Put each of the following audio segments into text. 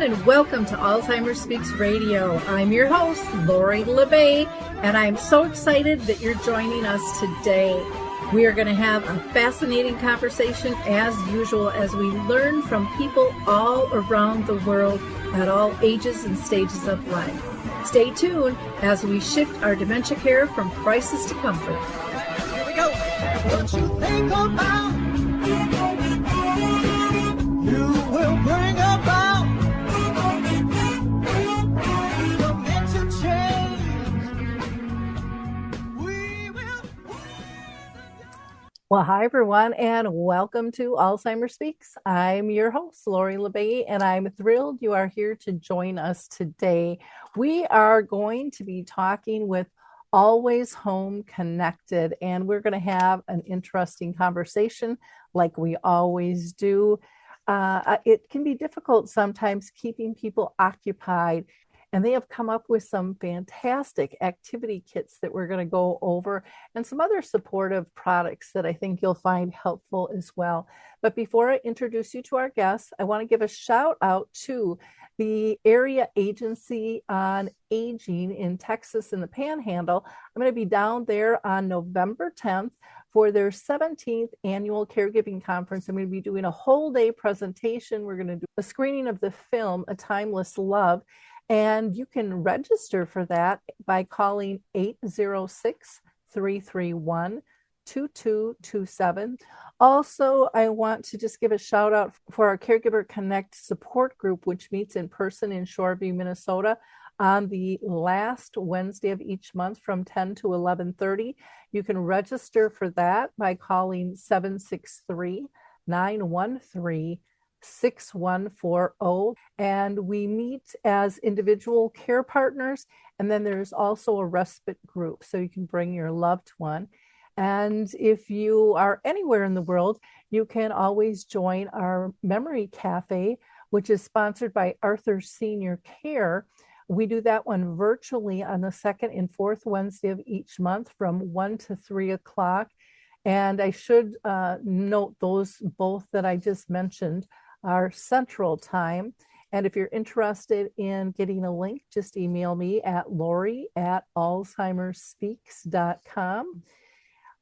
and welcome to Alzheimer's Speaks Radio. I'm your host, Lori LeBay, and I'm so excited that you're joining us today. We are going to have a fascinating conversation as usual as we learn from people all around the world at all ages and stages of life. Stay tuned as we shift our dementia care from crisis to comfort. Here we go. What you think about, you will bring about dementia change. We will. Well, hi, everyone, and welcome to Alzheimer's Speaks. I'm your host, Lori LeBay, and I'm thrilled you are here to join us today. We are going to be talking with Always Home Connected, and we're going to have an interesting conversation like we always do. It can be difficult sometimes keeping people occupied, and they have come up with some fantastic activity kits that we're going to go over and some other supportive products that I think you'll find helpful as well. But before I introduce you to our guests, I want to give a shout out to the Area Agency on Aging in Texas in the Panhandle. I'm going to be down there on November 10th for their 17th annual caregiving conference. I'm going to be doing a whole day presentation. We're going to do a screening of the film, A Timeless Love, and you can register for that by calling 806-331-2227. Also, I want to just give a shout out for our Caregiver Connect support group, which meets in person in Shoreview, Minnesota on the last Wednesday of each month from 10 to 11:30. You can register for that by calling 763-913-6140. And we meet as individual care partners. And then there's also a respite group, so you can bring your loved one. And if you are anywhere in the world, you can always join our Memory Cafe, which is sponsored by Arthur Senior Care. We do that one virtually on the second and fourth Wednesday of each month from 1 to 3 o'clock. And I should note those both that I just mentioned are Central Time. And if you're interested in getting a link, just email me at lori@alzheimersspeaks.com.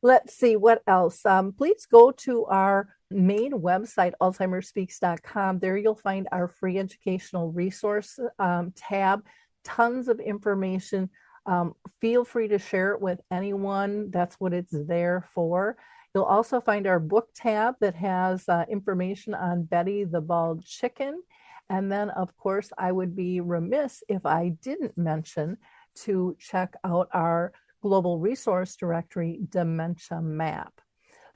Let's see what else. Please go to our main website, alzheimersspeaks.com. There you'll find our free educational resource tab, tons of information. Feel free to share it with anyone. That's what it's there for. You'll also find our book tab that has information on Betty the Bald Chicken. And then, of course, I would be remiss if I didn't mention to check out our Global Resource Directory Dementia Map.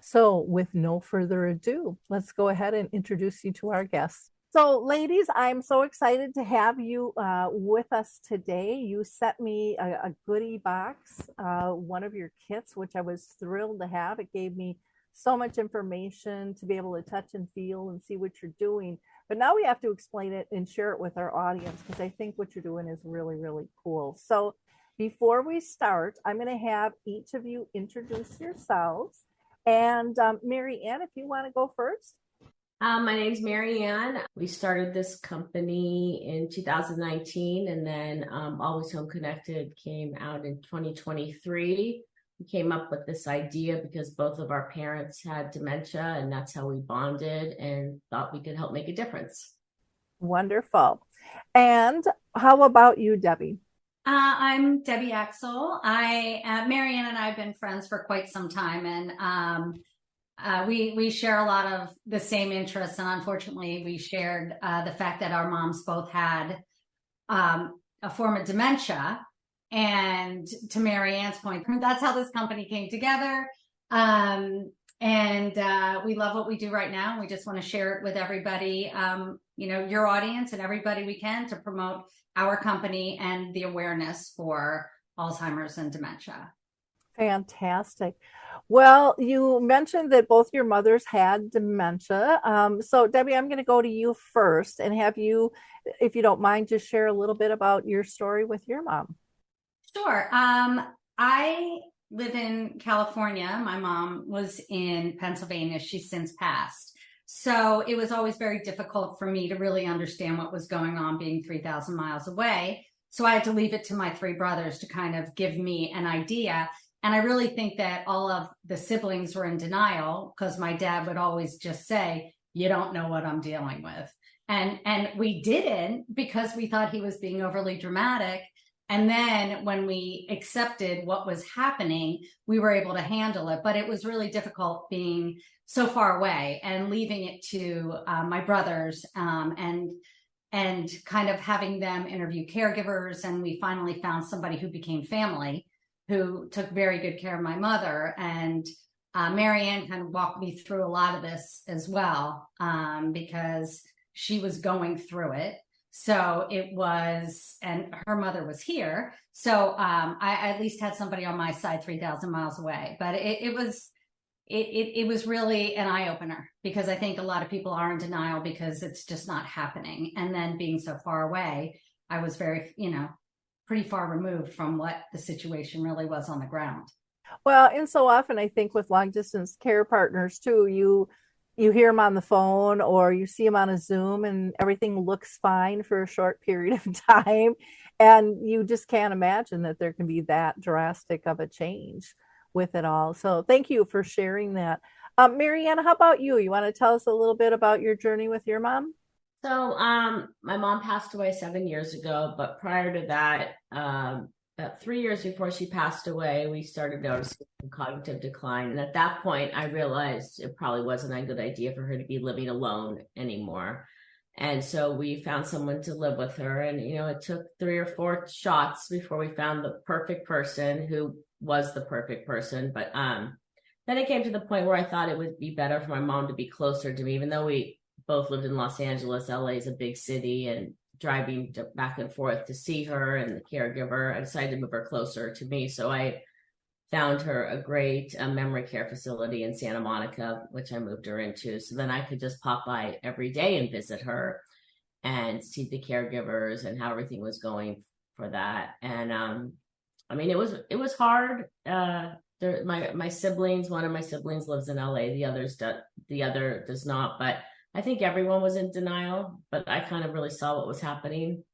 So with no further ado, let's go ahead and introduce you to our guests. So ladies, I'm so excited to have you with us today. You sent me a goodie box, one of your kits, which I was thrilled to have. It gave me so much information to be able to touch and feel and see what you're doing. But now we have to explain it and share it with our audience because I think what you're doing is really, really cool. So before we start, I'm going to have each of you introduce yourselves. And Mary Ann, if you want to go first. My name's Mary Ann. We started this company in 2019, and then Always Home Connected came out in 2023. We came up with this idea because both of our parents had dementia, and that's how we bonded and thought we could help make a difference. Wonderful. And how about you, Debbie? I'm Debbie Axel. Mary Ann and I have been friends for quite some time, and we share a lot of the same interests. And unfortunately, we shared the fact that our moms both had a form of dementia. And to Mary Ann's point, that's how this company came together. And we love what we do right now. And we just want to share it with everybody, your audience and everybody we can to promote our company and the awareness for Alzheimer's and dementia. Fantastic. Well, you mentioned that both your mothers had dementia. So Debbie, I'm going to go to you first and have you, if you don't mind, just share a little bit about your story with your mom. Sure. I live in California. My mom was in Pennsylvania. She's since passed. So it was always very difficult for me to really understand what was going on being 3,000 miles away. So I had to leave it to my three brothers to kind of give me an idea. And I really think that all of the siblings were in denial because my dad would always just say, you don't know what I'm dealing with. And we didn't because we thought he was being overly dramatic. And then when we accepted what was happening, we were able to handle it. But it was really difficult being so far away and leaving it to my brothers and kind of having them interview caregivers. And we finally found somebody who became family, who took very good care of my mother. And Marianne kind of walked me through a lot of this as well, because she was going through it. So it was, and her mother was here. So I at least had somebody on my side 3,000 miles away. But it was really an eye opener because I think a lot of people are in denial because it's just not happening. And then being so far away, I was very, pretty far removed from what the situation really was on the ground. Well, and so often I think with long distance care partners too, you hear them on the phone or you see them on a Zoom and everything looks fine for a short period of time. And you just can't imagine that there can be that drastic of a change with it all. So thank you for sharing that. Marianne, how about you? You want to tell us a little bit about your journey with your mom? So, my mom passed away 7 years ago, but prior to that, about 3 years before she passed away, we started noticing cognitive decline. And at that point, I realized it probably wasn't a good idea for her to be living alone anymore. And so we found someone to live with her. And, it took 3 or 4 shots before we found the perfect person who was the perfect person. But then it came to the point where I thought it would be better for my mom to be closer to me, even though we both lived in Los Angeles. LA is a big city, and driving back and forth to see her and the caregiver, I decided to move her closer to me. So I found her a great memory care facility in Santa Monica, which I moved her into. So then I could just pop by every day and visit her and see the caregivers and how everything was going for that. And it was hard. My siblings, one of my siblings lives in LA, the other does not, but I think everyone was in denial, but I kind of really saw what was happening.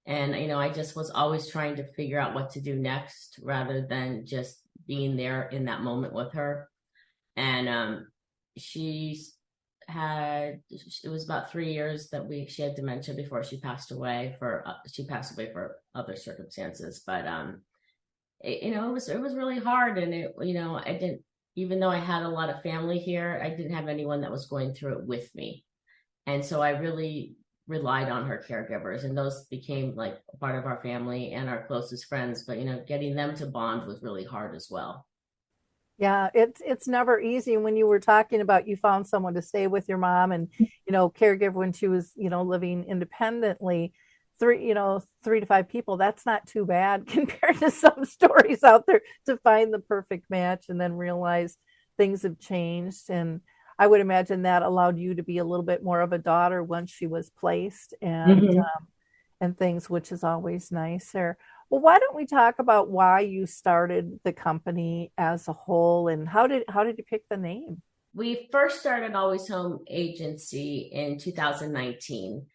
And, I just was always trying to figure out what to do next rather than just being there in that moment with her. And it was about 3 years that she had dementia before she passed away for other circumstances. But, it was really hard. And I didn't, even though I had a lot of family here, I didn't have anyone that was going through it with me. And so I really relied on her caregivers, and those became like part of our family and our closest friends. But, getting them to bond was really hard as well. Yeah, it's never easy. When you were talking about you found someone to stay with your mom and, caregiver when she was, living independently, 3 to 5 people, that's not too bad compared to some stories out there to find the perfect match and then realize things have changed. And I would imagine that allowed you to be a little bit more of a daughter once she was placed and things, which is always nicer. Well, why don't we talk about why you started the company as a whole and how did you pick the name? We first started Always Home Agency in 2019.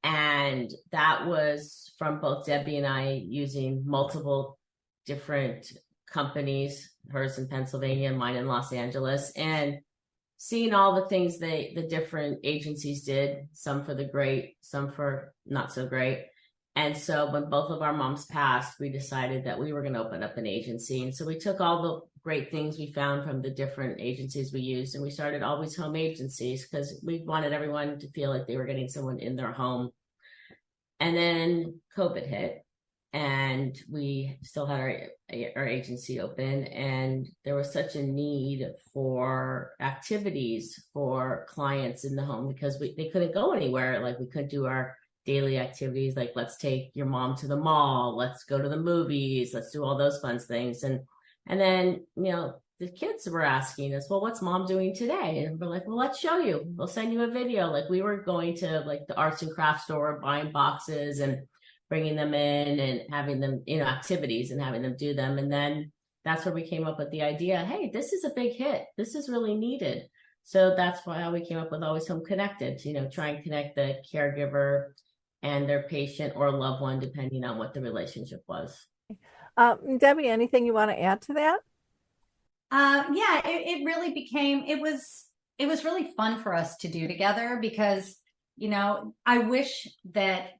And that was from both Debbie and I using multiple different companies, hers in Pennsylvania and mine in Los Angeles, and seeing all the things the different agencies did, some for the great, some for not so great. And so when both of our moms passed, we decided that we were going to open up an agency. And so we took all the great things we found from the different agencies we used, and we started Always Home Agencies because we wanted everyone to feel like they were getting someone in their home. And then COVID hit, and we still had our agency open, and there was such a need for activities for clients in the home because they couldn't go anywhere. Like, we couldn't do our daily activities, like let's take your mom to the mall, let's go to the movies, let's do all those fun things. And then, the kids were asking us, well, what's mom doing today? And we're like, well, let's show you. We'll send you a video. Like, we were going to like the arts and crafts store, buying boxes and bringing them in and having them, activities and having them do them. And then that's where we came up with the idea, hey, this is a big hit. This is really needed. So that's why we came up with Always Home Connected, to, try and connect the caregiver and their patient or loved one, depending on what the relationship was. Debbie, anything you want to add to that? Yeah, it really became, it was really fun for us to do together because, I wish that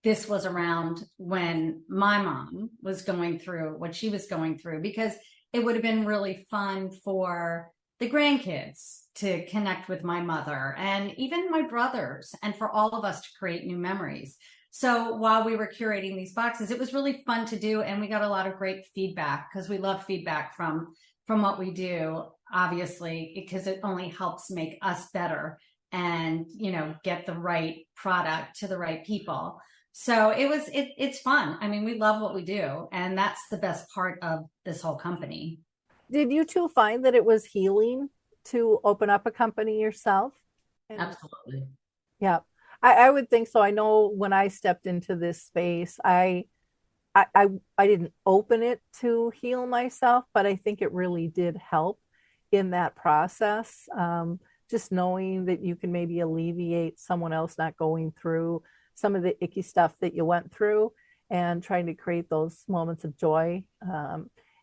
this was around when my mom was going through what she was going through, because it would have been really fun for the grandkids to connect with my mother and even my brothers, and for all of us to create new memories. So while we were curating these boxes, it was really fun to do. And we got a lot of great feedback, because we love feedback from what we do, obviously, because it only helps make us better and, get the right product to the right people. So it's fun. I mean, we love what we do, and that's the best part of this whole company. Did you two find that it was healing to open up a company yourself? Absolutely. Yeah, I would think so. I know when I stepped into this space, I didn't open it to heal myself, but I think it really did help in that process. Just knowing that you can maybe alleviate someone else not going through some of the icky stuff that you went through, and trying to create those moments of joy,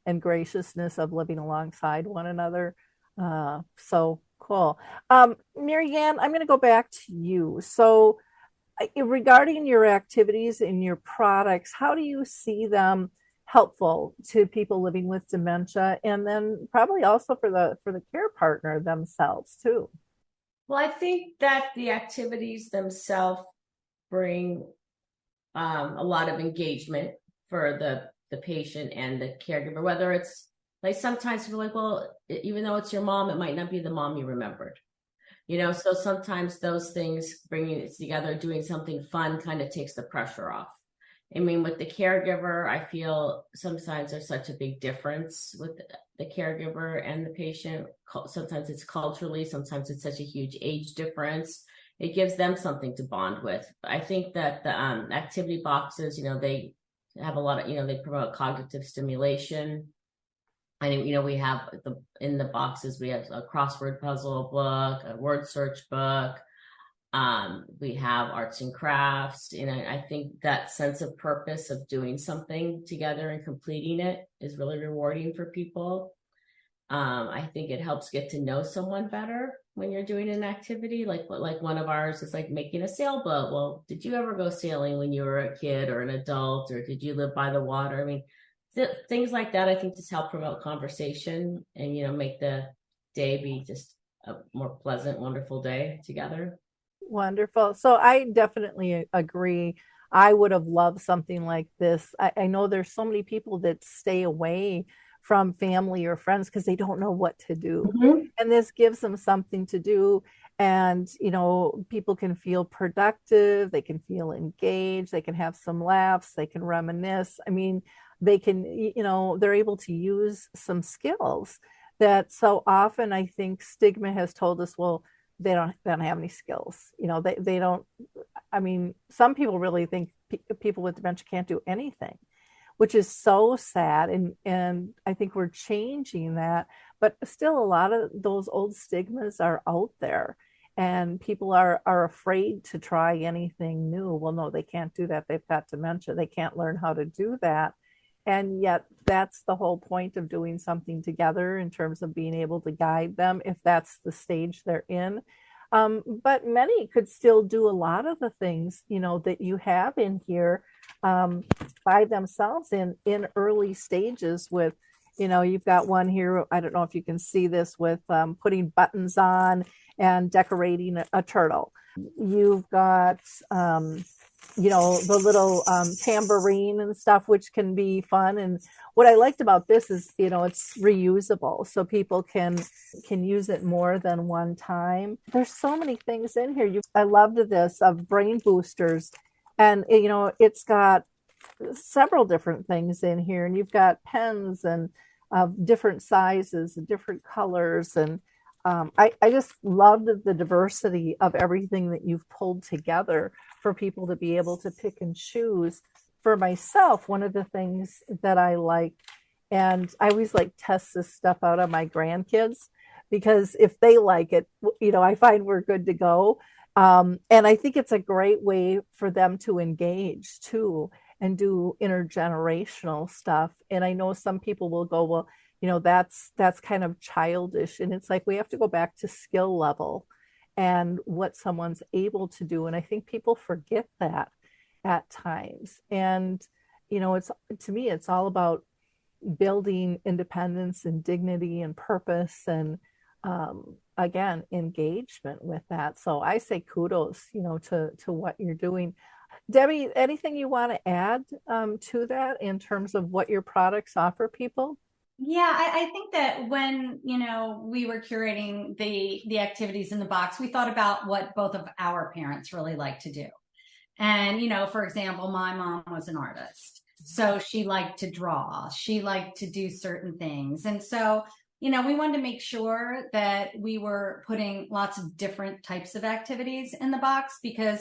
and graciousness of living alongside one another. So cool. Marianne, I'm going to go back to you. So, regarding your activities and your products, how do you see them helpful to people living with dementia, and then probably also for the care partner themselves too? Well, I think that the activities themselves bring a lot of engagement for the patient and the caregiver, whether it's like sometimes we're like, well, even though it's your mom, it might not be the mom you remembered. So sometimes those things, bringing it together, doing something fun, kind of takes the pressure off. I mean, with the caregiver, I feel sometimes there's such a big difference with the caregiver and the patient. Sometimes it's culturally, sometimes it's such a huge age difference. It gives them something to bond with. I think that the activity boxes, they have a lot of, they promote cognitive stimulation. And, we have in the boxes, we have a crossword puzzle book, a word search book. We have arts and crafts. I think that sense of purpose of doing something together and completing it is really rewarding for people. I think it helps get to know someone better when you're doing an activity. Like one of ours is like making a sailboat. Well, did you ever go sailing when you were a kid or an adult, or did you live by the water? I mean, things like that, I think, just help promote conversation and, make the day be just a more pleasant, wonderful day together. Wonderful. So I definitely agree. I would have loved something like this. I know there's so many people that stay away from family or friends because they don't know what to do. Mm-hmm. And this gives them something to do. And, people can feel productive, they can feel engaged, they can have some laughs, they can reminisce. I mean, they can, they're able to use some skills that so often I think stigma has told us, well, they don't have any skills. They don't. I mean, some people really think people with dementia can't do anything, which is so sad. And I think we're changing that, but still a lot of those old stigmas are out there, and people are afraid to try anything new. Well, no, they can't do that. They've got dementia. They can't learn how to do that. And yet that's the whole point of doing something together in terms of being able to guide them if that's the stage they're in. But many could still do a lot of the things, that you have in here, by themselves in early stages with, you've got one here. I don't know if you can see this with putting buttons on and decorating a turtle. You've got, the little tambourine and stuff, which can be fun. And what I liked about this is, it's reusable, so people can use it more than one time. There's so many things in here. I loved this of brain boosters, and it's got several different things in here, and you've got pens and different sizes and different colors, and I just loved the diversity of everything that you've pulled together for people to be able to pick and choose. For myself, one of the things that I like, and I always like test this stuff out on my grandkids, because if they like it, I find we're good to go. And I think it's a great way for them to engage too and do intergenerational stuff. And I know some people will go, well, that's kind of childish. And it's like we have to go back to skill level and what someone's able to do. And I think people forget that at times. And, it's to me, it's all about building independence and dignity and purpose and again engagement with that. So I say kudos to what you're doing. Debbie, anything you want to add to that in terms of what your products offer people? Yeah, I think that when, we were curating the activities in the box, we thought about what both of our parents really like to do. And, for example, my mom was an artist. So she liked to draw. She liked to do certain things. And so, we wanted to make sure that we were putting lots of different types of activities in the box because,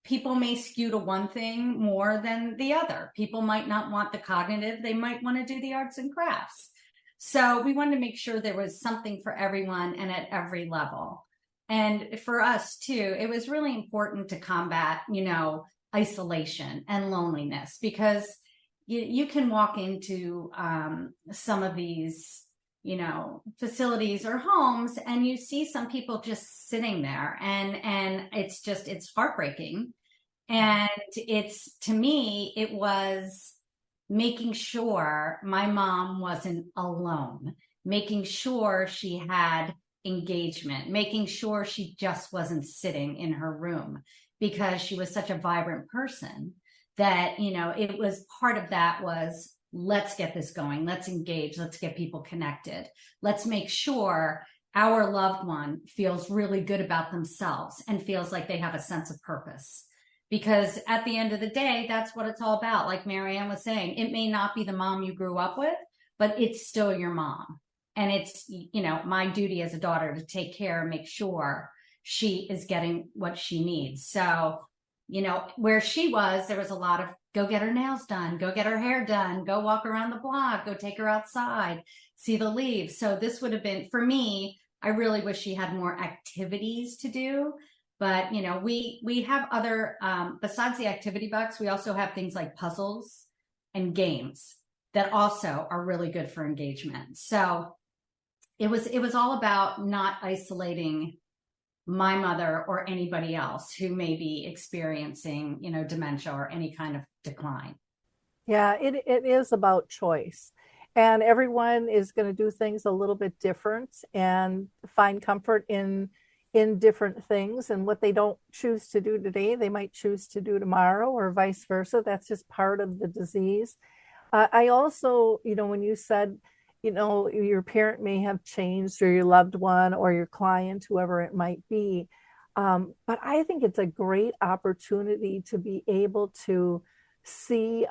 people may skew to one thing more than the other. People might not want the cognitive. They might want to do the arts and crafts. So we wanted to make sure there was something for everyone and at every level. And for us too, it was really important to combat, isolation and loneliness because you can walk into some of these, facilities or homes and you see some people just sitting there and it's heartbreaking. And to me, it was making sure my mom wasn't alone, making sure she had engagement, making sure she just wasn't sitting in her room because she was such a vibrant person that, it was part of that was let's get this going. Let's engage. Let's get people connected. Let's make sure our loved one feels really good about themselves and feels like they have a sense of purpose. Because at the end of the day, that's what it's all about. Like Marianne was saying, it may not be the mom you grew up with, but it's still your mom. And it's, my duty as a daughter to take care and make sure she is getting what she needs. So, where she was, there was a lot of go get her nails done, go get her hair done, go walk around the block, go take her outside, see the leaves. So this would have been, for me, I really wish she had more activities to do. But, we have other, besides the activity box, we also have things like puzzles and games that also are really good for engagement. So it was all about not isolating my mother or anybody else who may be experiencing, dementia or any kind of decline. Yeah, it is about choice. And everyone is going to do things a little bit different and find comfort in different things. And what they don't choose to do today, they might choose to do tomorrow or vice versa. That's just part of the disease. I also, when you said, your parent may have changed or your loved one or your client, whoever it might be. But I think it's a great opportunity to be able to see.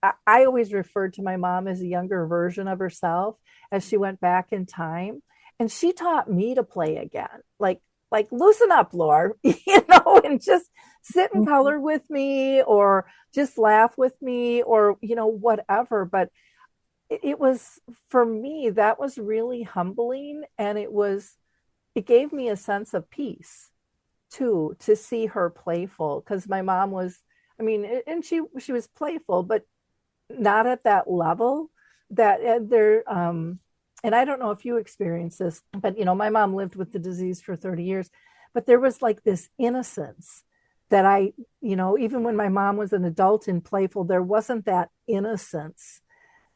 I always referred to my mom as a younger version of herself as she went back in time. And she taught me to play again, like loosen up, Laura, and just sit and color with me or just laugh with me or, whatever. But it was, for me, that was really humbling. And it gave me a sense of peace too, to see her playful. Cause my mom was, and she was playful, but not at that level that and I don't know if you experienced this, but my mom lived with the disease for 30 years, but there was like this innocence that even when my mom was an adult and playful, there wasn't that innocence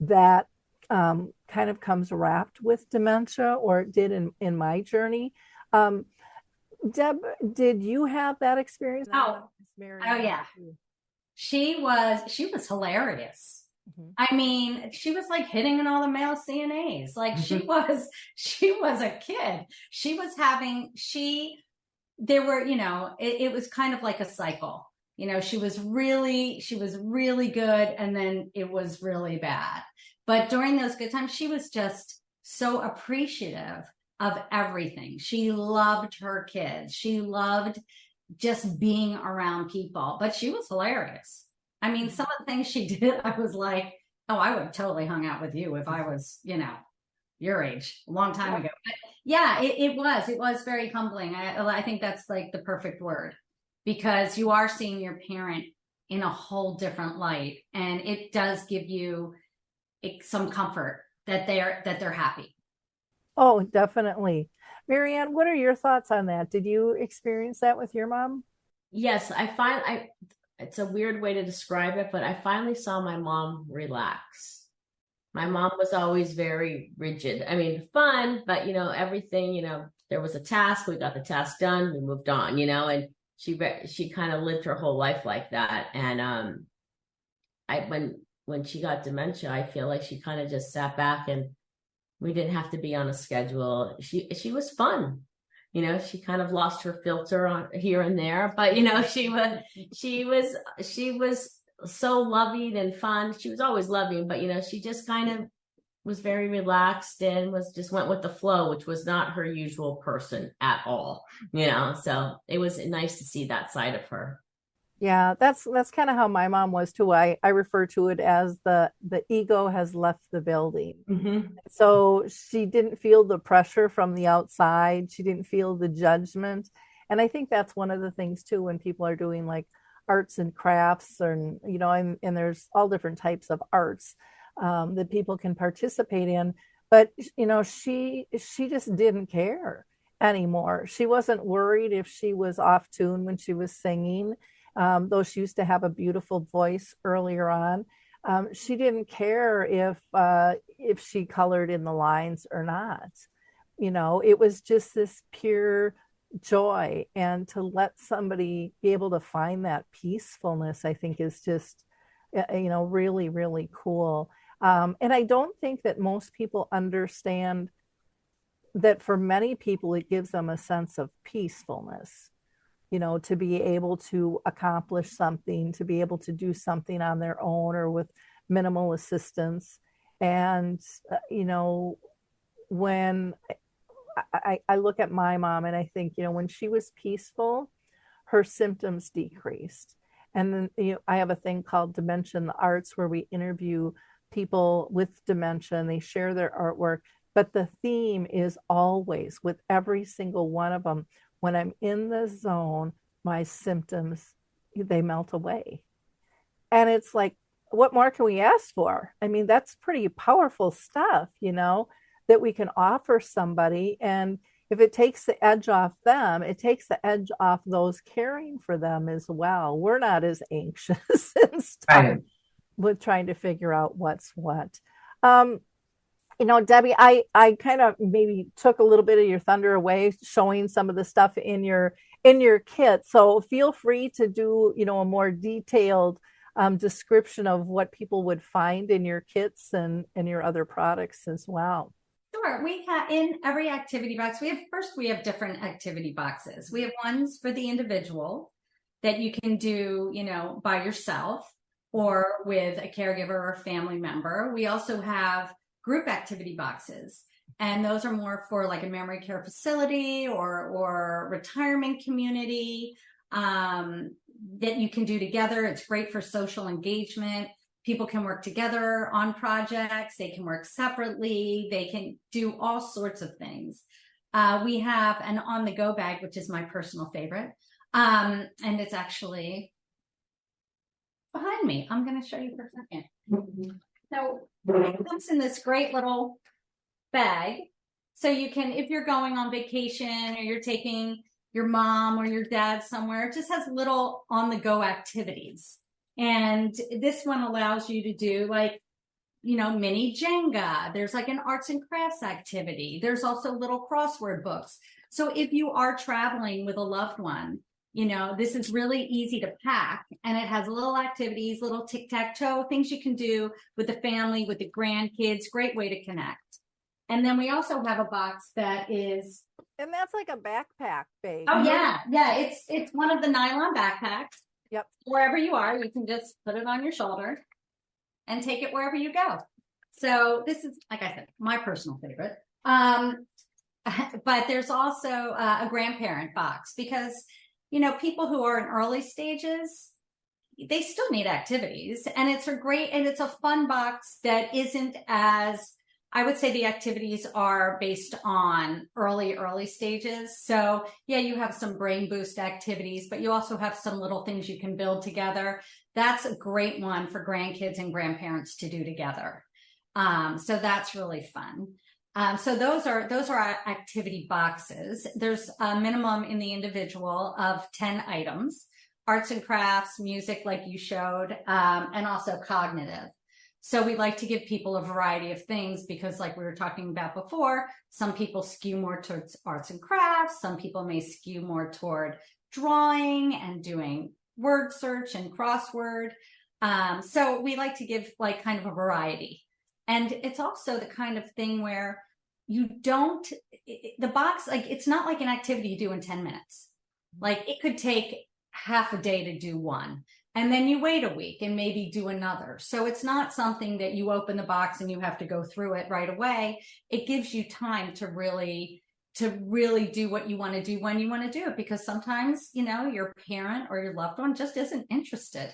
that kind of comes wrapped with dementia, or it did in my journey. Deb, did you have that experience? Oh yeah. She was hilarious. Mm-hmm. She was like hitting on all the male CNAs. Like she was a kid. It was kind of like a cycle. She was really good, and then it was really bad. But during those good times, she was just so appreciative of everything. She loved her kids. She loved just being around people, but she was hilarious. Some of the things she did, I was like, oh, I would have totally hung out with you if I was, your age, a long time ago. But yeah, it was very humbling. I think that's like the perfect word, because you are seeing your parent in a whole different light, and it does give you some comfort that they're happy. Oh, definitely. Marianne, what are your thoughts on that? Did you experience that with your mom? Yes, I it's a weird way to describe it, but I finally saw my mom relax. My mom was always very rigid. I mean, fun, but everything, there was a task, we got the task done, we moved on, and she kind of lived her whole life like that. And I when she got dementia, I feel like she kind of just sat back, and we didn't have to be on a schedule. She was fun. She kind of lost her filter on here and there, but she was so loving and fun. She was always loving, but she just kind of was very relaxed and just went with the flow, which was not her usual person at all. So it was nice to see that side of her. Yeah, that's kind of how my mom was too. I refer to it as the ego has left the building. Mm-hmm. So she didn't feel the pressure from the outside. She didn't feel the judgment. And I think that's one of the things too when people are doing like arts and crafts, and there's all different types of arts that people can participate in. But she just didn't care anymore. She wasn't worried if she was off tune when she was singing, though she used to have a beautiful voice earlier on. She didn't care if she colored in the lines or not. It was just this pure joy, and to let somebody be able to find that peacefulness, I think, is just really, really cool. And I don't think that most people understand that for many people it gives them a sense of peacefulness, to be able to accomplish something, to be able to do something on their own or with minimal assistance. And, when I look at my mom and I think, when she was peaceful, her symptoms decreased. And then, I have a thing called Dementia in the Arts where we interview people with dementia and they share their artwork. But the theme is always with every single one of them, when I'm in the zone, my symptoms, they melt away. And it's like, what more can we ask for? I mean, that's pretty powerful stuff, that we can offer somebody. And if it takes the edge off them, it takes the edge off those caring for them as well. We're not as anxious and stuff Right. with trying to figure out what's what. Debbie, I kind of maybe took a little bit of your thunder away showing some of the stuff in your kit. So feel free to do, a more detailed description of what people would find in your kits and your other products as well. Sure. We have in every activity box, we have different activity boxes. We have ones for the individual that you can do, by yourself or with a caregiver or family member. We also have group activity boxes, and those are more for like a memory care facility or retirement community that you can do together. It's great for social engagement. People can work together on projects. They can work separately. They can do all sorts of things. We have an on-the-go bag, which is my personal favorite. And it's actually behind me. I'm going to show you for a second. Mm-hmm. So it comes in this great little bag. So you can, if you're going on vacation or you're taking your mom or your dad somewhere, it just has little on-the-go activities. And this one allows you to do mini Jenga. There's like an arts and crafts activity. There's also little crossword books. So if you are traveling with a loved one, this is really easy to pack, and it has little activities, little tic-tac-toe, things you can do with the family, with the grandkids. Great way to connect. And then we also have a box that is... And that's like a backpack bag. Oh, yeah. Yeah, it's one of the nylon backpacks. Yep. Wherever you are, you can just put it on your shoulder and take it wherever you go. So this is, like I said, my personal favorite. But there's also a grandparent box because, people who are in early stages, they still need activities, and it's a fun box that isn't as I would say the activities are based on early stages. So yeah, you have some brain boost activities, but you also have some little things you can build together. That's a great one for grandkids and grandparents to do together. So that's really fun. So those are our activity boxes. There's a minimum in the individual of 10 items, arts and crafts, music like you showed, and also cognitive. So we like to give people a variety of things because, like we were talking about before, some people skew more towards arts and crafts. Some people may skew more toward drawing and doing word search and crossword. So we like to give like kind of a variety. And it's also the kind of thing where you don't, the box, like it's not like an activity you do in 10 minutes. Like it could take half a day to do one. And then you wait a week and maybe do another. So it's not something that you open the box and you have to go through it right away. It gives you time to really do what you want to do when you want to do it. Because sometimes, you know, your parent or your loved one just isn't interested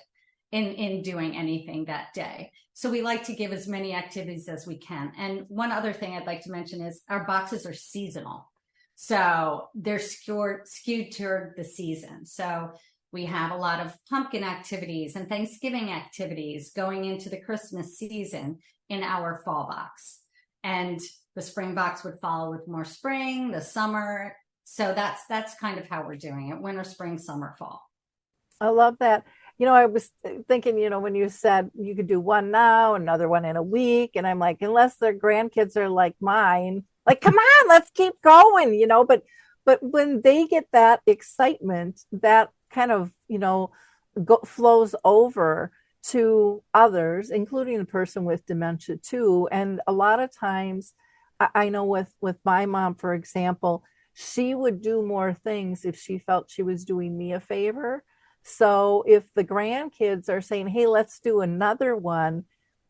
in doing anything that day. So we like to give as many activities as we can. And one other thing I'd like to mention is our boxes are seasonal. So they're skewed toward the season. So we have a lot of pumpkin activities and Thanksgiving activities going into the Christmas season in our fall box. And the spring box would follow with more spring, the summer. So that's kind of how we're doing it: winter, spring, summer, fall. I love that. You know, I was thinking, you know, when you said you could do one now, another one in a week, and I'm like, unless their grandkids are like mine, like, come on, let's keep going, you know, but when they get that excitement, that kind of, you know, flows over to others, including the person with dementia too. And a lot of times, I know with my mom, for example, she would do more things if she felt she was doing me a favor. So if the grandkids are saying, hey, let's do another one,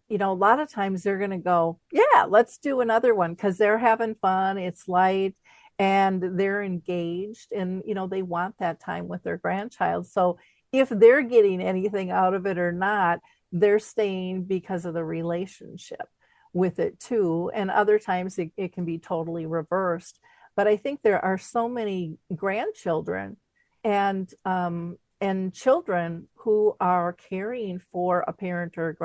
you know, a lot of times they're going to go, yeah, let's do another one because they're having fun. It's light and they're engaged and, you know, they want that time with their grandchild. So if they're getting anything out of it or not, they're staying because of the relationship with it too. And other times it can be totally reversed. But I think there are so many grandchildren and children who are caring for a parent or a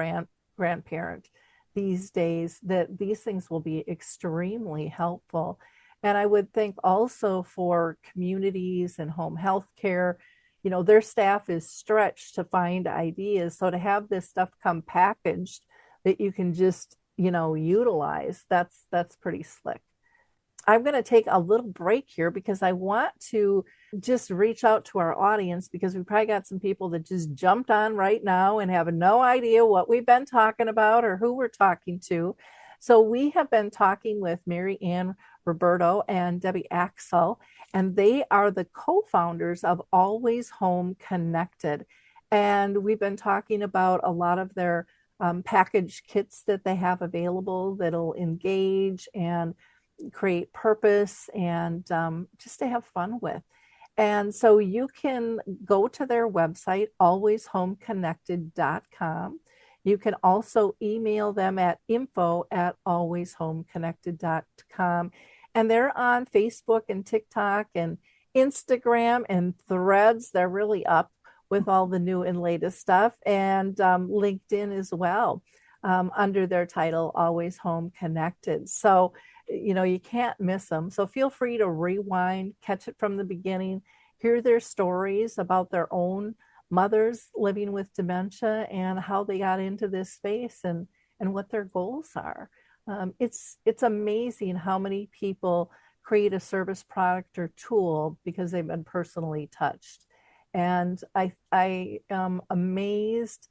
grandparent these days that these things will be extremely helpful. And I would think also for communities and home health care, you know, their staff is stretched to find ideas. So to have this stuff come packaged that you can just, you know, utilize, that's pretty slick. I'm going to take a little break here because I want to just reach out to our audience because we probably got some people that just jumped on right now and have no idea what we've been talking about or who we're talking to. So we have been talking with Mary Anne Roberto and Debbie Axel, and they are the co-founders of Always Home Connected. And we've been talking about a lot of their packaged kits that they have available that'll engage and create purpose and just to have fun with. And so you can go to their website, alwayshomeconnected.com. You can also email them at info@alwayshomeconnected.com. And they're on Facebook and TikTok and Instagram and Threads. They're really up with all the new and latest stuff. And LinkedIn as well, under their title, Always Home Connected. So you know, you can't miss them. So feel free to rewind, catch it from the beginning, hear their stories about their own mothers living with dementia and how they got into this space and what their goals are. It's amazing how many people create a service, product, or tool because they've been personally touched. And I am amazed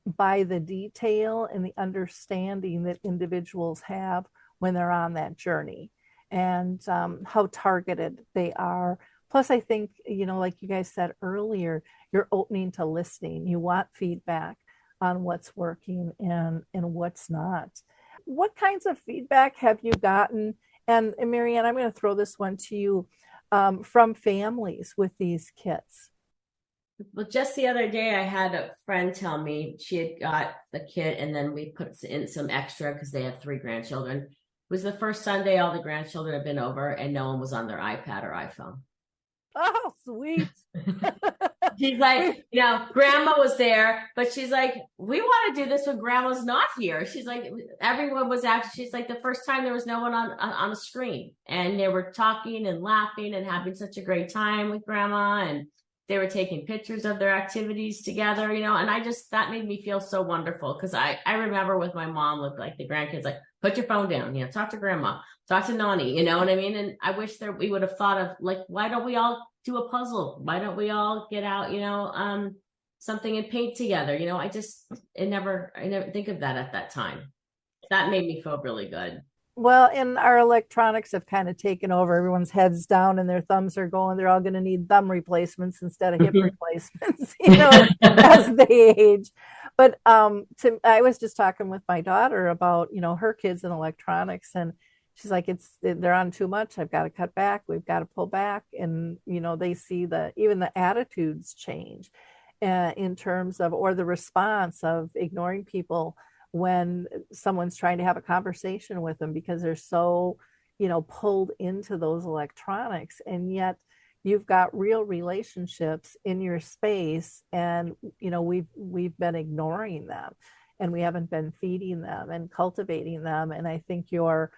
by the detail and the understanding that individuals have when they're on that journey and how targeted they are. Plus, I think, you know, like you guys said earlier, you're opening to listening. You want feedback on what's working and what's not. What kinds of feedback have you gotten? And Mary Anne, I'm going to throw this one to you from families with these kits. Well, just the other day, I had a friend tell me she had got the kit and then we put in some extra because they have 3 grandchildren. was the first Sunday all the grandchildren had been over and no one was on their iPad or iPhone. Oh, sweet. She's like, grandma was there, but she's like, we want to do this when grandma's not here. She's like, everyone was actually, she's like, the first time there was no one on a screen, and they were talking and laughing and having such a great time with grandma, and they were taking pictures of their activities together, and that made me feel so wonderful, because I remember with my mom, with like the grandkids, like, put your phone down, talk to grandma, talk to Nani, you know what I mean? And I wish that we would have thought of, like, why don't we all do a puzzle? Why don't we all get out, something and paint together? I never think of that at that time. That made me feel really good. Well, and our electronics have kind of taken over. Everyone's heads down and their thumbs are going. They're all going to need thumb replacements instead of hip replacements, as they age. But I was just talking with my daughter about, her kids and electronics, and she's like, they're on too much. I've got to cut back. We've got to pull back. And, they see even the attitudes change in terms of, or the response of ignoring people when someone's trying to have a conversation with them, because they're so, pulled into those electronics. And yet you've got real relationships in your space, and, we've been ignoring them, and we haven't been feeding them and cultivating them. And I think your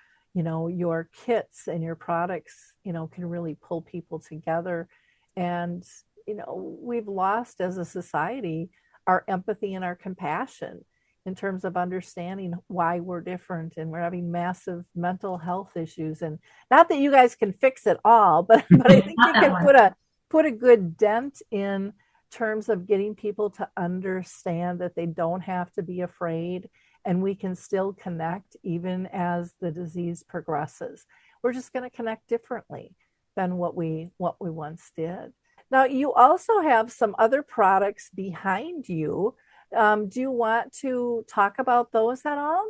kits and your products, can really pull people together. And, we've lost as a society our empathy and our compassion in terms of understanding why we're different, and we're having massive mental health issues. And not that you guys can fix it all, but I think you can put a good dent in terms of getting people to understand that they don't have to be afraid, and we can still connect even as the disease progresses. We're just going to connect differently than what we once did. Now, you also have some other products behind you. Do you want to talk about those at all?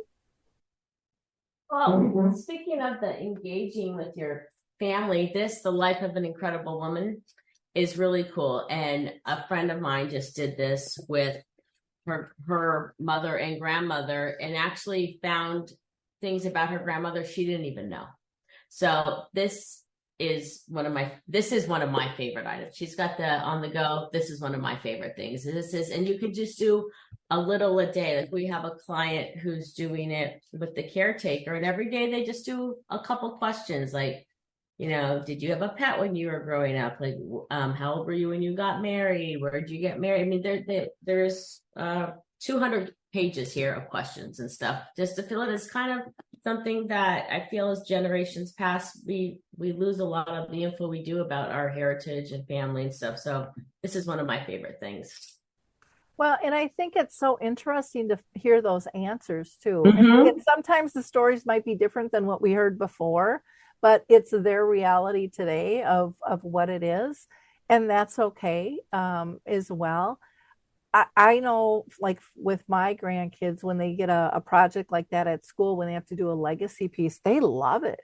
Well, speaking of the engaging with your family, The Life of an Incredible Woman is really cool. And a friend of mine just did this with her mother and grandmother, and actually found things about her grandmother she didn't even know. So this is one of my favorite items. She's got the on the go. This is one of my favorite things. And you can just do a little a day. Like, we have a client who's doing it with the caretaker, and every day they just do a couple questions, like, did you have a pet when you were growing up? Like, how old were you when you got married? Where did you get married? I mean, there's 200 pages here of questions and stuff, just to feel it as kind of something that I feel as generations pass, we lose a lot of the info we do about our heritage and family and stuff. So this is one of my favorite things. Well, and I think it's so interesting to hear those answers too. Mm-hmm. And sometimes the stories might be different than what we heard before, but it's their reality today of what it is. And that's okay as well. I know, like with my grandkids, when they get a project like that at school, when they have to do a legacy piece, they love it.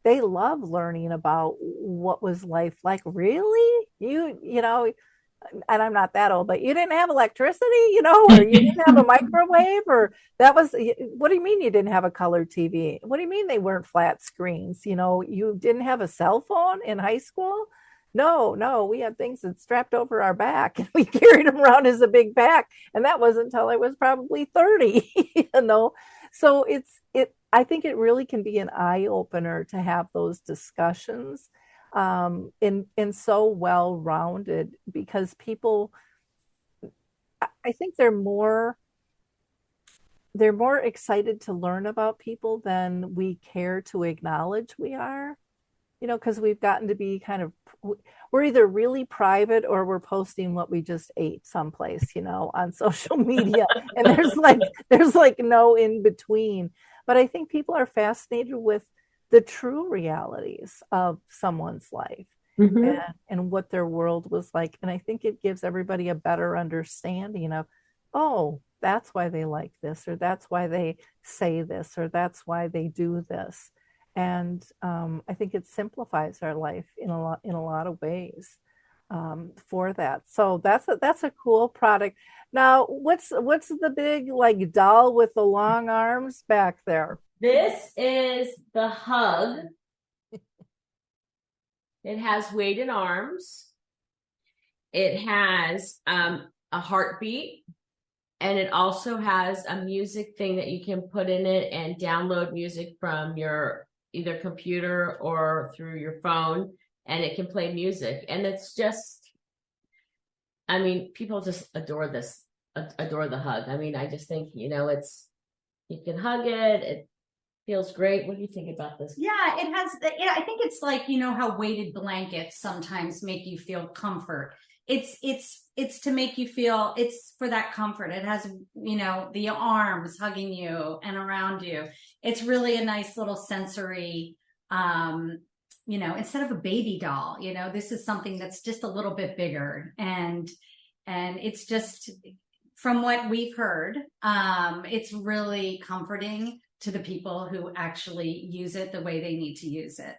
They love learning about what was life like. Really? And I'm not that old, but you didn't have electricity, or you didn't have a microwave, or what do you mean you didn't have a color TV? What do you mean they weren't flat screens? You didn't have a cell phone in high school? No, we had things that strapped over our back, and we carried them around as a big pack. And that wasn't until I was probably 30, So I think it really can be an eye opener to have those discussions, and so well rounded, because people, I think they're more excited to learn about people than we care to acknowledge we are. Because we've gotten to be we're either really private or we're posting what we just ate someplace, on social media. And there's no in between. But I think people are fascinated with the true realities of someone's life, mm-hmm. and what their world was like. And I think it gives everybody a better understanding of, oh, that's why they like this, or that's why they say this, or that's why they do this. And I think it simplifies our life in a lot of ways for that. So that's a cool product. Now, what's the big doll with the long arms back there? This is the hug. It has weighted arms. It has a heartbeat, and it also has a music thing that you can put in it and download music from your either computer or through your phone, and it can play music. And it's just, I mean, people just adore this, adore the hug. I mean, I just think, it's, you can hug it. It feels great. What do you think about this? Yeah, it has. I think it's like, how weighted blankets sometimes make you feel comfort. It's to make you feel, it's for that comfort. It has, the arms hugging you and around you. It's really a nice little sensory, instead of a baby doll, this is something that's just a little bit bigger. And it's just, from what we've heard, it's really comforting to the people who actually use it the way they need to use it.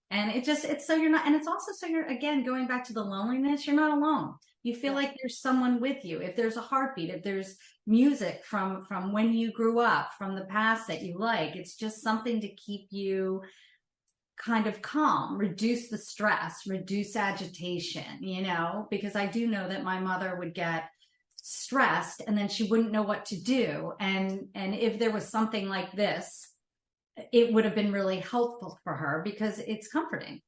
And it's so you're not, and it's also so you're, again, going back to the loneliness, you're not alone. You feel like there's someone with you. If there's a heartbeat, if there's music from when you grew up, from the past that you like, it's just something to keep you kind of calm, reduce the stress, reduce agitation, because I do know that my mother would get stressed and then she wouldn't know what to do. And if there was something like this, it would have been really helpful for her because it's comforting.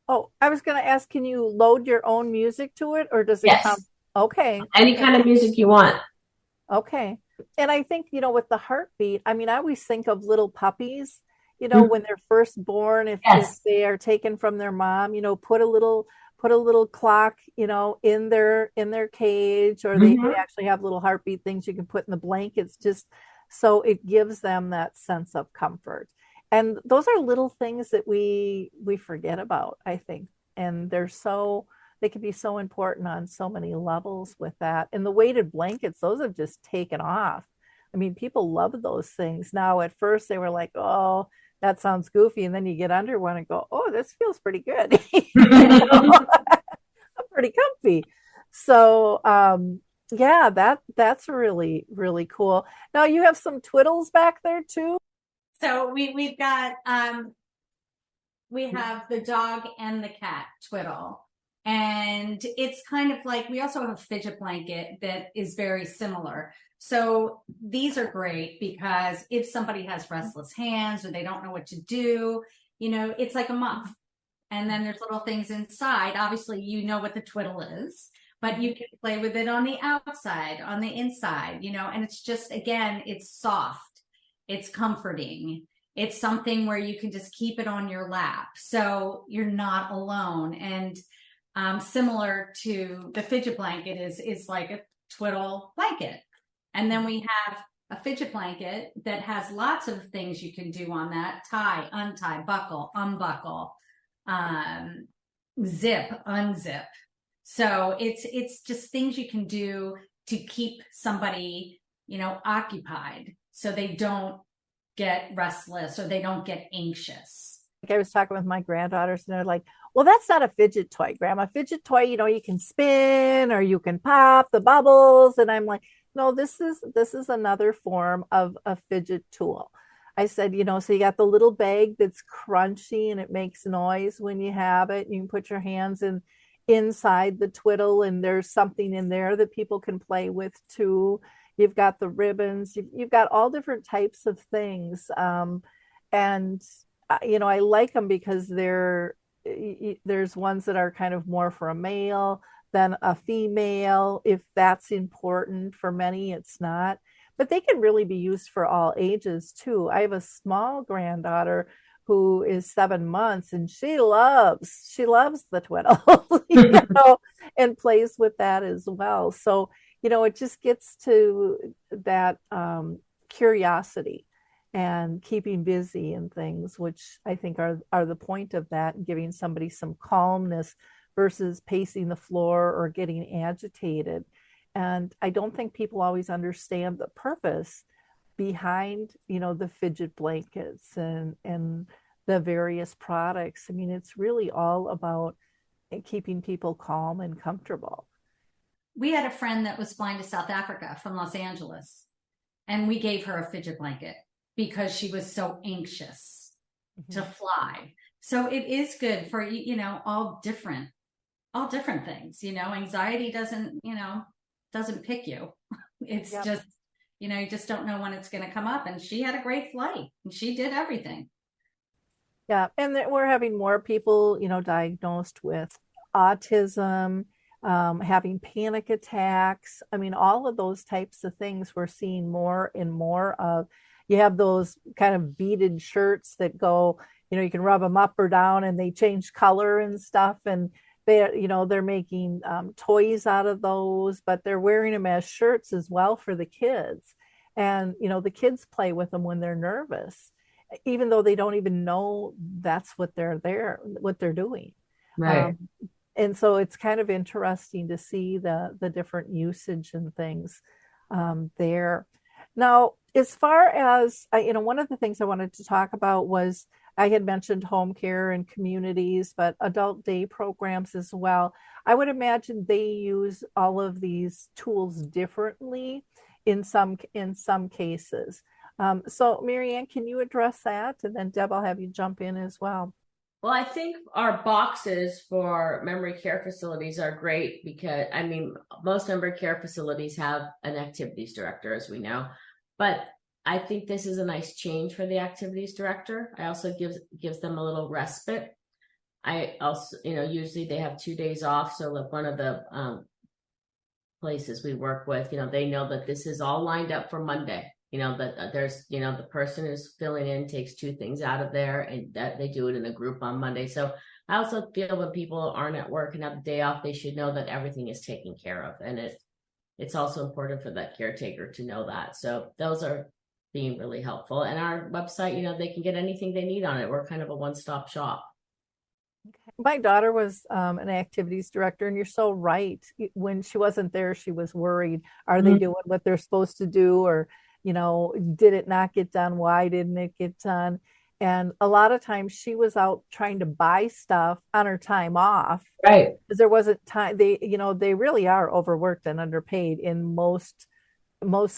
Oh, I was going to ask, can you load your own music to it, or does it come? Yes. Okay. Any kind of music you want. Okay. And I think, with the heartbeat, I mean, I always think of little puppies, when they're first born, if they are taken from their mom, put a little clock, in their cage, or they actually have little heartbeat things you can put in the blankets, just so it gives them that sense of comfort. And those are little things that we forget about, I think. And they can be so important on so many levels with that. And the weighted blankets, those have just taken off. I mean, people love those things. Now, at first they were like, oh, that sounds goofy. And then you get under one and go, oh, this feels pretty good. I'm pretty comfy. So, yeah, that's really, really cool. Now you have some twiddles back there too. So we have the dog and the cat twiddle. And it's kind of like, we also have a fidget blanket that is very similar. So these are great because if somebody has restless hands or they don't know what to do, it's like a muff. And then there's little things inside. Obviously, you know what the twiddle is, but you can play with it on the outside, on the inside, and it's just, again, it's soft. It's comforting. It's something where you can just keep it on your lap. So you're not alone. And similar to the fidget blanket is like a twiddle blanket. And then we have a fidget blanket that has lots of things you can do on that: tie, untie, buckle, unbuckle, zip, unzip. So it's just things you can do to keep somebody, occupied, so they don't get restless or they don't get anxious. I was talking with my granddaughters and they're like, well, that's not a fidget toy, Grandma. Fidget toy, you can spin or you can pop the bubbles. And I'm like, no, this is another form of a fidget tool. I said, so you got the little bag that's crunchy and it makes noise when you have it. You can put your hands inside the twiddle and there's something in there that people can play with too. You've got the ribbons, you've got all different types of things. And I like them because there's ones that are kind of more for a male than a female. If that's important, for many, it's not. But they can really be used for all ages too. I have a small granddaughter who is 7 months and she loves the twiddle, and plays with that as well. So, it just gets to that curiosity and keeping busy and things, which I think are the point of that, giving somebody some calmness versus pacing the floor or getting agitated. And I don't think people always understand the purpose behind, the fidget blankets and the various products. I mean, it's really all about keeping people calm and comfortable. We had a friend that was flying to South Africa from Los Angeles, and we gave her a fidget blanket. because she was so anxious to fly. So it is good for, all different things, anxiety doesn't pick you. It's Yep. just, you just don't know when it's going to come up. And she had a great flight and she did everything. Yeah, and we're having more people, diagnosed with autism, having panic attacks. I mean, all of those types of things we're seeing more and more of. You have those kind of beaded shirts that go, you can rub them up or down and they change color and stuff. And they're making toys out of those, but they're wearing them as shirts as well for the kids. And, the kids play with them when they're nervous, even though they don't even know that's what they're doing. Right. Um, and so it's kind of interesting to see the different usage and things there. Now, as far as one of the things I wanted to talk about was I had mentioned home care and communities, but adult day programs as well. I would imagine they use all of these tools differently in some cases. So, Marianne, can you address that? And then Deb, I'll have you jump in as well. Well, I think our boxes for memory care facilities are great because, I mean, most memory care facilities have an activities director, as we know, but I think this is a nice change for the activities director. I also gives them a little respite. I also, usually they have 2 days off, so like one of the places we work with, they know that this is all lined up for Monday. That there's, the person who's filling in takes 2 things out of there and that they do it in a group on Monday. So I also feel when people aren't at work and have the day off, they should know that everything is taken care of. And it's also important for that caretaker to know that. So those are being really helpful. And our website, they can get anything they need on it. We're kind of a one-stop shop. My daughter was an activities director, and you're so right. When she wasn't there, she was worried. Are they doing what they're supposed to do? Or, did it not get done? Why didn't it get done? And a lot of times she was out trying to buy stuff on her time off Right. because there wasn't time. They really are overworked and underpaid in most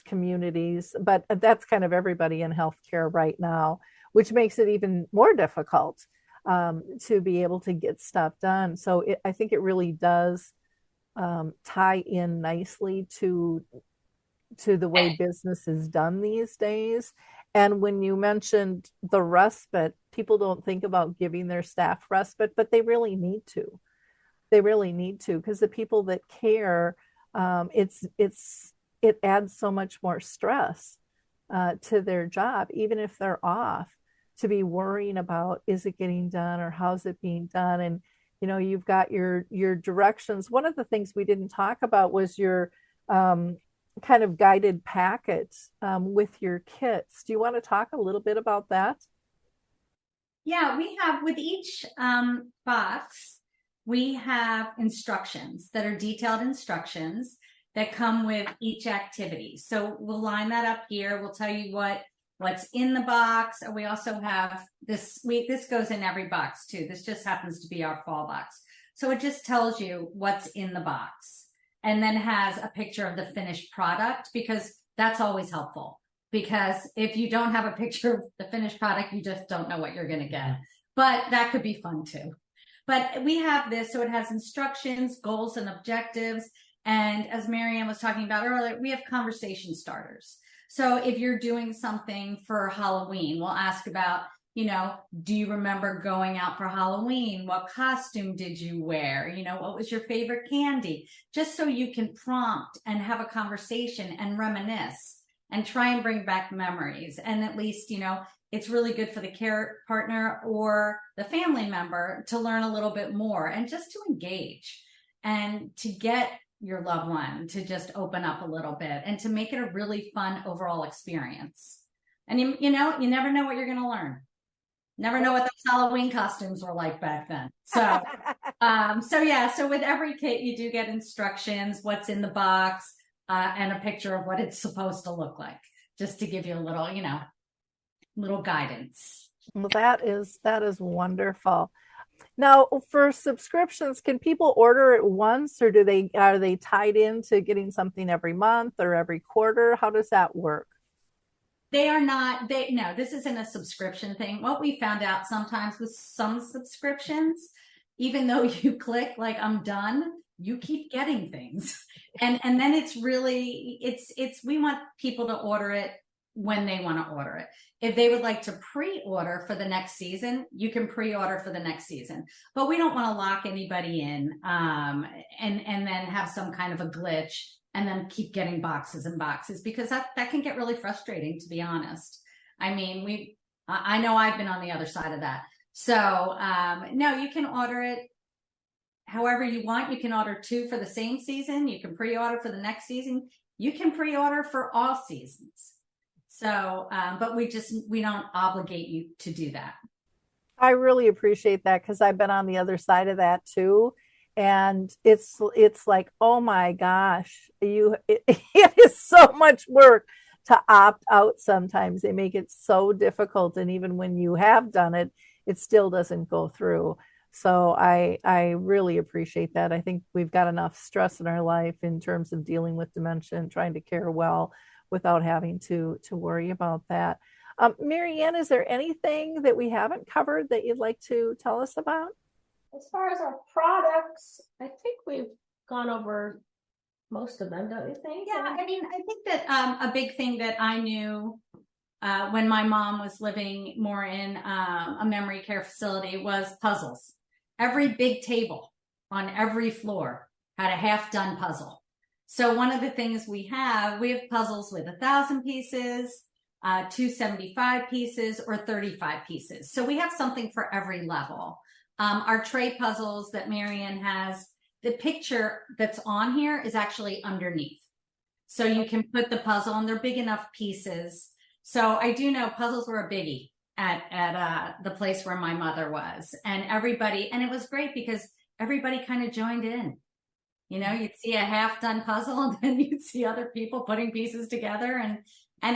communities, but that's kind of everybody in healthcare right now, which makes it even more difficult to be able to get stuff done. So I think it really does tie in nicely to the way business is done these days. And when you mentioned the respite, people don't think about giving their staff respite, but they really need to. They really need to, because the people that care, it adds so much more stress to their job, even if they're off, to be worrying about, is it getting done or how's it being done? And you've got your directions. One of the things we didn't talk about was your kind of guided packets with your kits. Do you want to talk a little bit about that? Yeah, we have with each box, we have instructions that are detailed instructions that come with each activity. So we'll line that up here. We'll tell you what's in the box. We also have this goes in every box too. This just happens to be our fall box. So it just tells you what's in the box and then has a picture of the finished product, because that's always helpful. Because if you don't have a picture of the finished product, you just don't know what you're going to get. But that could be fun too. But we have this, so it has instructions, goals, and objectives. And as Marianne was talking about earlier, we have conversation starters. So if you're doing something for Halloween, we'll ask about, do you remember going out for Halloween? What costume did you wear? What was your favorite candy? Just so you can prompt and have a conversation and reminisce and try and bring back memories. And at least, it's really good for the care partner or the family member to learn a little bit more and just to engage and to get your loved one to just open up a little bit and to make it a really fun overall experience. And you never know what you're going to learn. Never know what those Halloween costumes were like back then. So, so with every kit, you do get instructions, what's in the box, and a picture of what it's supposed to look like, just to give you a little, little guidance. Well, that is wonderful. Now, for subscriptions, can people order it once, or are they tied into getting something every month or every quarter? How does that work? They are not, no, this isn't a subscription thing. What we found out sometimes with some subscriptions, even though you click like I'm done, you keep getting things. And then it's really, we want people to order it when they want to order it. If they would like to pre-order for the next season, you can pre-order for the next season. But we don't want to lock anybody in and then have some kind of a glitch and then keep getting boxes and boxes, because that can get really frustrating, to be honest. I mean, I know I've been on the other side of that. So no, you can order it however you want. You can order 2 for the same season. You can pre-order for the next season. You can pre-order for all seasons. So, but we don't obligate you to do that. I really appreciate that, because I've been on the other side of that too. And it's like, oh my gosh, it is so much work to opt out. Sometimes they make it so difficult. And even when you have done it, it still doesn't go through. So I really appreciate that. I think we've got enough stress in our life in terms of dealing with dementia and trying to care well without having to worry about that. Marianne, is there anything that we haven't covered that you'd like to tell us about? As far as our products, I think we've gone over most of them, don't you think? Yeah, I mean, I think that a big thing that I knew when my mom was living more in a memory care facility was puzzles. Every big table on every floor had a half-done puzzle. So one of the things we have puzzles with 1,000 pieces, 275 pieces, or 35 pieces. So we have something for every level. Our tray puzzles that Marianne has, the picture that's on here is actually underneath. So you can put the puzzle, and they're big enough pieces. So I do know puzzles were a biggie at the place where my mother was, and it was great because everybody kind of joined in. You know, you'd see a half-done puzzle, and then you'd see other people putting pieces together, and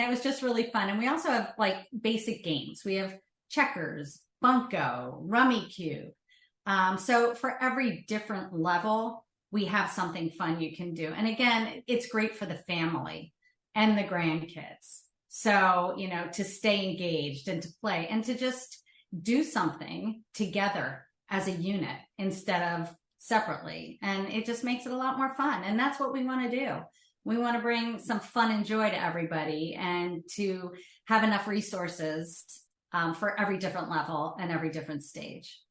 it was just really fun. And we also have like basic games. We have checkers, bunco, rummikub. So for every different level, we have something fun you can do. And again, it's great for the family and the grandkids. So, you know, to stay engaged and to play and to just do something together as a unit instead of separately. And it just makes it a lot more fun. And that's what we want to do. We want to bring some fun and joy to everybody and to have enough resources for every different level and every different stage.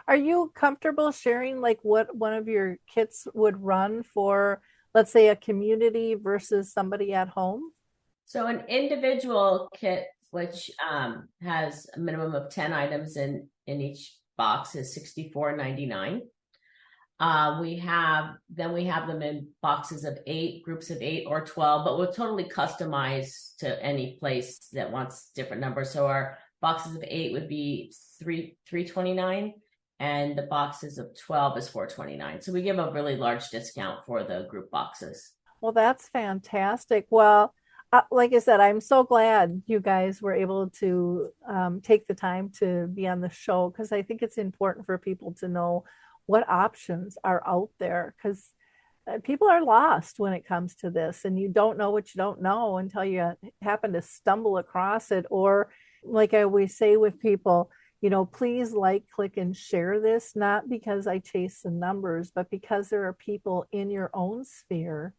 Are you comfortable sharing like what one of your kits would run for, let's say, a community versus somebody at home? So an individual kit, which has a minimum of 10 items in each box, is $64.99. We have them in boxes of 8, groups of 8 or 12, but we'll totally customize to any place that wants different numbers. So our boxes of 8 would be $329, and the boxes of 12 is $429. So we give a really large discount for the group boxes. Well, that's fantastic. Well, like I said, I'm so glad you guys were able to take the time to be on the show, because I think it's important for people to know what options are out there, because people are lost when it comes to this, and you don't know what you don't know until you happen to stumble across it. Or like I always say with people, you know, please like, click, and share this, not because I chase the numbers, but because there are people in your own sphere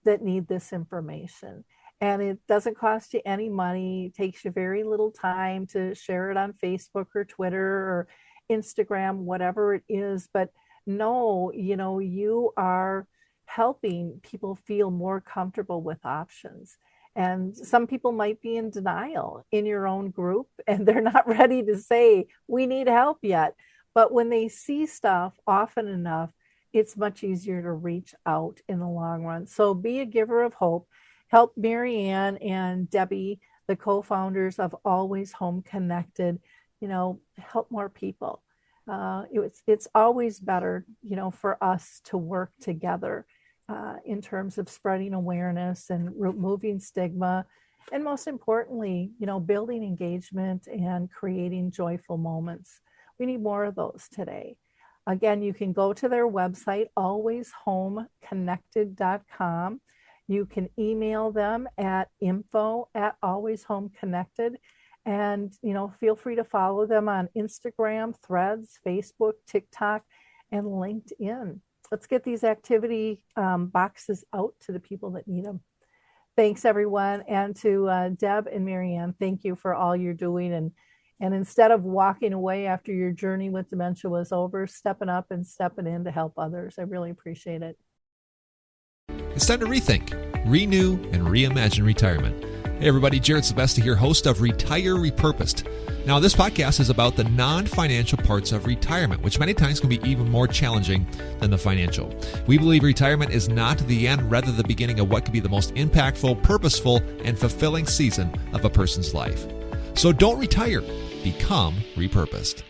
that need this information. And it doesn't cost you any money. It takes you very little time to share it on Facebook or Twitter or Instagram, whatever it is. But no, you know, you are helping people feel more comfortable with options. And some people might be in denial in your own group, and they're not ready to say, we need help yet. But when they see stuff often enough, it's much easier to reach out in the long run. So be a giver of hope. Help Marianne and Debbie, the co-founders of Always Home Connected, you know, help more people. It's always better, you know, for us to work together in terms of spreading awareness and removing stigma, and most importantly, you know, building engagement and creating joyful moments. We need more of those today. Again, you can go to their website, alwayshomeconnected.com. You can email them at info@alwayshomeconnected. And, feel free to follow them on Instagram, Threads, Facebook, TikTok, and LinkedIn. Let's get these activity boxes out to the people that need them. Thanks, everyone. And to Deb and Marianne, thank you for all you're doing. And instead of walking away after your journey with dementia was over, stepping up and stepping in to help others. I really appreciate it. It's time to rethink, renew, and reimagine retirement. Hey everybody, Jared Sebesta here, host of Retire Repurposed. Now this podcast is about the non-financial parts of retirement, which many times can be even more challenging than the financial. We believe retirement is not the end, rather the beginning of what could be the most impactful, purposeful, and fulfilling season of a person's life. So don't retire, become repurposed.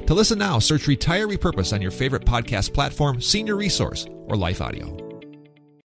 To listen now, search Retire Repurposed on your favorite podcast platform, Senior Resource, or Life Audio.